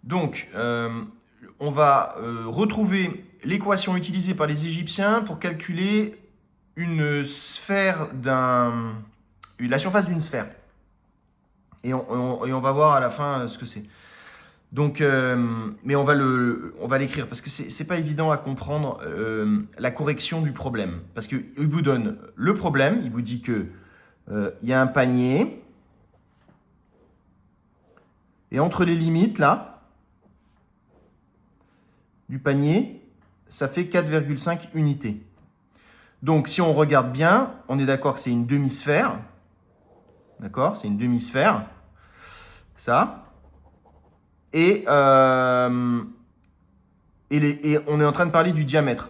Donc, on va retrouver l'équation utilisée par les Égyptiens pour calculer une sphère la surface d'une sphère. Et on va voir à la fin ce que c'est. Donc, mais on va l'écrire parce que c'est pas évident à comprendre la correction du problème. Parce qu'il vous donne le problème, il vous dit que il y a un panier et entre les limites là du panier, ça fait 4,5 unités. Donc, si on regarde bien, on est d'accord que c'est une demi-sphère. D'accord? C'est une demi-sphère. Ça. Et on est en train de parler du diamètre.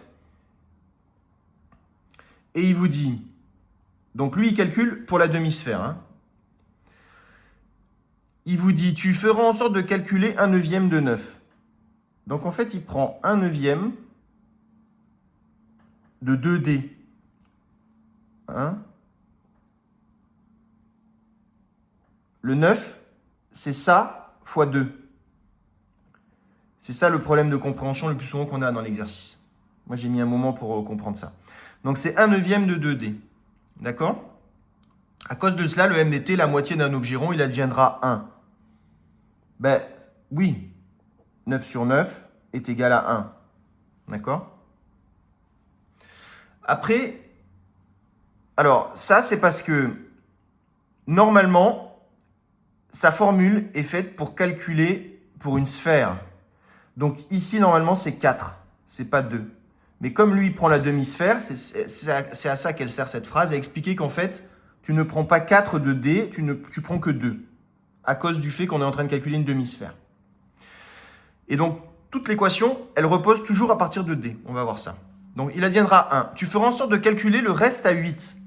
Et il vous dit, donc lui il calcule pour la demi-sphère. Hein. Il vous dit, tu feras en sorte de calculer 1/9 de 9. Donc en fait, il prend 1/9 de 2D. Hein. Le 9, c'est ça fois 2. C'est ça le problème de compréhension le plus souvent qu'on a dans l'exercice. Moi, j'ai mis un moment pour comprendre ça. Donc, c'est 1/9 de 2D. D'accord? À cause de cela, le MDT, la moitié d'un objet rond, il adviendra 1. Ben, oui. 9 sur 9 est égal à 1. D'accord? Après, alors, ça, c'est parce que, normalement, sa formule est faite pour calculer pour une sphère. Donc ici, normalement, c'est 4, c'est pas 2. Mais comme lui, il prend la demi-sphère, c'est à ça qu'elle sert cette phrase, à expliquer qu'en fait, tu ne prends pas 4 de D, tu prends que 2, à cause du fait qu'on est en train de calculer une demi-sphère. Et donc, toute l'équation, elle repose toujours à partir de D. On va voir ça. Donc, il adviendra 1. Tu feras en sorte de calculer le reste à 8.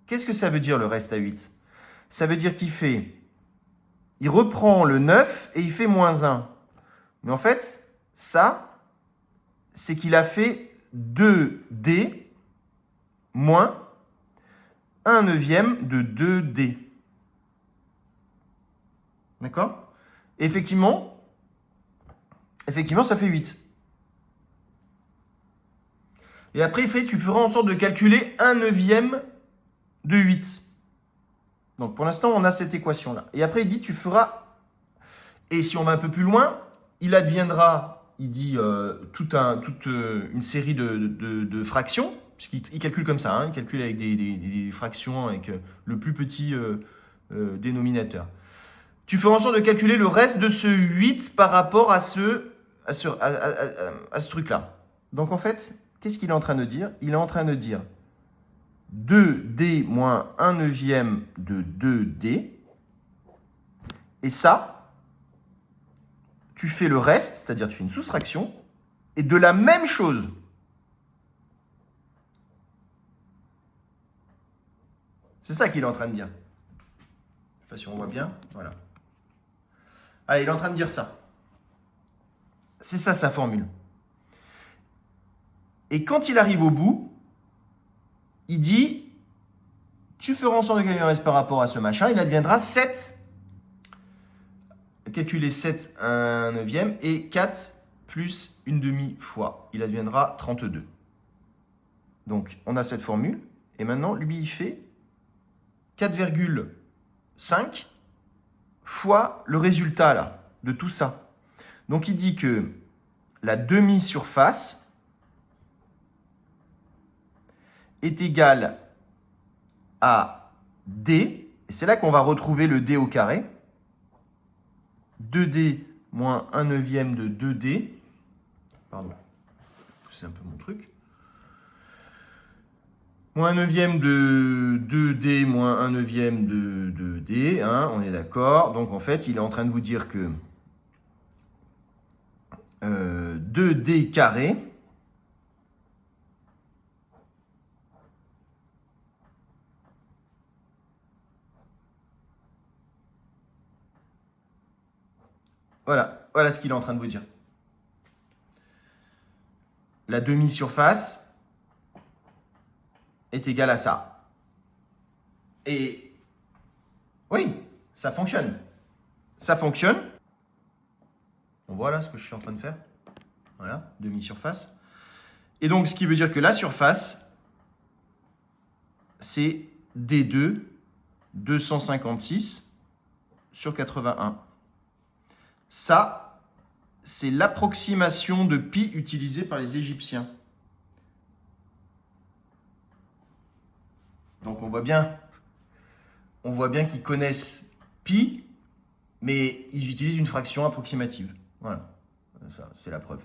Qu'est-ce que ça veut dire, le reste à 8? Ça veut dire il reprend le 9 et il fait moins 1. Mais en fait, ça, c'est qu'il a fait 2D moins 1/9 de 2D. D'accord? Effectivement, ça fait 8. Et après, il fait, tu feras en sorte de calculer 1/9 de 8. Donc, pour l'instant, on a cette équation-là. Et après, il dit, tu feras... Et si on va un peu plus loin, il adviendra, il dit, toute une série de fractions, puisqu'il calcule comme ça, hein, il calcule avec des fractions, avec le plus petit dénominateur. Tu feras en sorte de calculer le reste de ce 8 par rapport à ce truc-là. Donc en fait, qu'est-ce qu'il est en train de dire? Il est en train de dire 2D moins 1/9 de 2D. Et ça, tu fais le reste, c'est-à-dire tu fais une soustraction, et de la même chose. C'est ça qu'il est en train de dire. Je ne sais pas si on voit bien. Voilà. Allez, il est en train de dire ça. C'est ça sa formule. Et quand il arrive au bout, il dit, tu feras en sorte de calculer le reste par rapport à ce machin, il adviendra 7. Calculer 7 1/9 et 4 plus une demi fois. Il adviendra 32. Donc, on a cette formule. Et maintenant, lui, il fait 4,5 fois le résultat là, de tout ça. Donc, il dit que la demi-surface est égale à D. Et c'est là qu'on va retrouver le D au carré. 2D moins 1/9 de 2D. Pardon, c'est un peu mon truc. Moins 1/9 de 2D moins 1/9 de 2D. Hein, on est d'accord. Donc en fait, il est en train de vous dire que 2D carré voilà ce qu'il est en train de vous dire. La demi-surface est égale à ça. Et oui, ça fonctionne. Ça fonctionne. On voit là ce que je suis en train de faire. Voilà, demi-surface. Et donc, ce qui veut dire que la surface, c'est D2, 256 sur 81. Ça, c'est l'approximation de pi utilisée par les Égyptiens. Donc, on voit bien qu'ils connaissent pi, mais ils utilisent une fraction approximative. Voilà, ça, c'est la preuve.